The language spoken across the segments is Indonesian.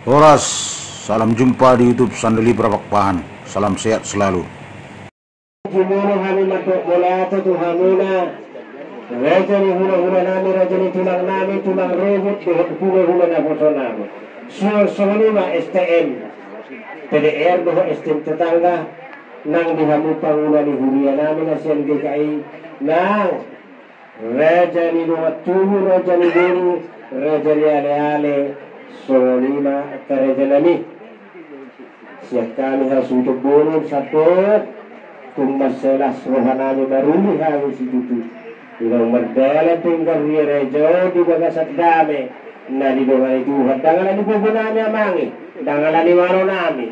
Horas, salam jumpa di YouTube Sandali Prapakpahan. Salam sehat selalu. Jumuro kami matuk bola tu hamuna. Raja ni hula nami, raja ni tulang nami, tulang rehut di hula na foto nami. Soalnya STM, PDR doho STM tetangga, nang dihamu panguna ni huria nami na siyan DKI, nang raja ni doha tuhu, raja ni dulu, raja ni ale-ale, soalnya raja nami. Siap kami harus untuk burung satu. Kung masalah rohanami maruli kami si tutu. Ilang merdala tinggal ria rejo di bagasat dami. Na di bawah itu dangalan di bubu nami amangi. Dangalan di maro nami.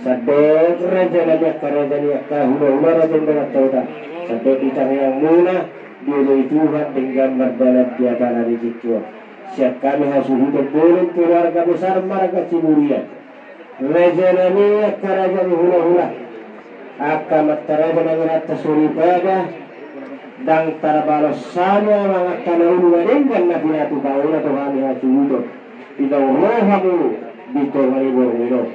Sadok raja nami akka raja ni akka hula raja nami tauda. Sadok itang yang muna dia itu tinggal merdala di atas hari itu. Siap kami harus hidup burung keluarga besar marga Ciburian. Raja nami akka raja ni hula. Akka mataraja ng rata suripada dang tarabalosanya mga kanauluwaringan na pinatubaw na tuhani hasudo pinauroha mo dito maribor-miro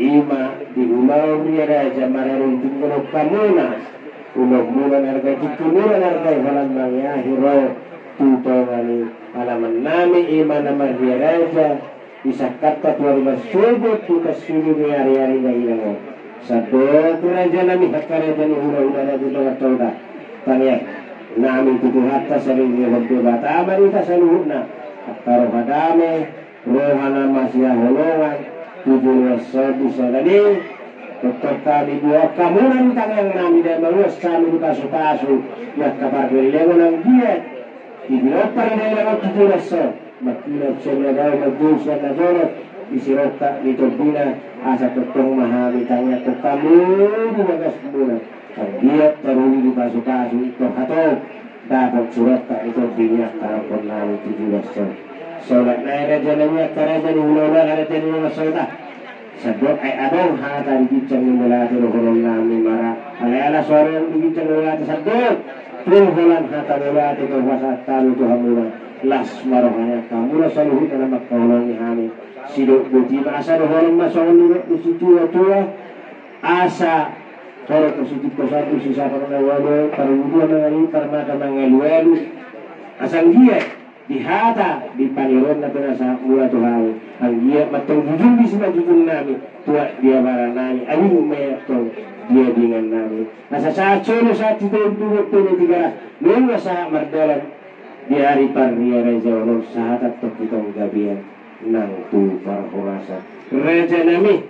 ima di ulaw niya raja mararunting ko kamuna ulog muna nargay titumura nargay walang mangyahiro tutongani alaman nami ima naman niya raja isakat katuwari masubot tutasudo niya ari-ari na ilango Sadok raja nami hakaraja ni hula-hula na dito at tauda. Tanya, namin tutuhata sa rin yung bata. Amarita sa luhut na. At taro kadame, roha na masya hulungan, tujuh wasobi sa gani. Doktor kami buwa kamunan tangang namin dahil maluwas kami di kaso-kaso. Yak kapargalilewa ng diet. Ibinot pa rin na lang tujuh wasob. Magkinap siya na daw, mag-dun siya na dorot. Isirota dito bina asa totong mahami tanya ko kamu bumagas muna ang diet taruli di paso-paso ito hatog dapat surat ka ito binyak karapon namin tujulas so na raja na niya karaja ni hulona karaja ni mga sota sadok ay adong hatan kitang yung mulati rohorong namin mara alay-ala suara yung kitang yung mulati sadok tuhulan hatan mulati ito wasat talo ito hamulan las marohanya kamu na sa luhit na magkahulong ni Hami sidok buti asa rohorong masawang nilok di situ tua asa kalau positif ko satu sisa para nawalo parudo na ngani para mangaluelo asang dia dihata di paniron na pinasa mula tuhaw ang dia matong hujung di sila jujung nami tua dia baranani aling mayatong dia dengan nami asa sa cholo sa tito duro tulo tigara nung sa mardalan di hari parnia raja olor sa hatat to kitong gabian nang tu para horasa raja nami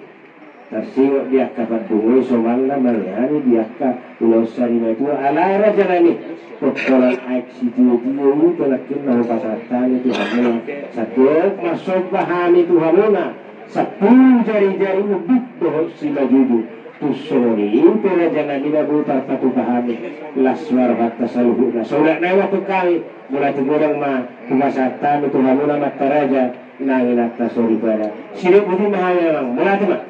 tersingok dia kapat bungoy somalla malayani dia ka ulo sari na itu ala raja nami pokolan aik situ itu telakin na pasatan itu hamuna sadok masuk pahami itu hamuna 10 jari-jari ubik doh si majuju tusoni itu raja nami na buta patu pahami laswar hatta saluhu na solat na waktu kami mulai tegurang ma pasatan itu hamuna mata raja nangin atas sori pada sini putih mahal memang mulai teman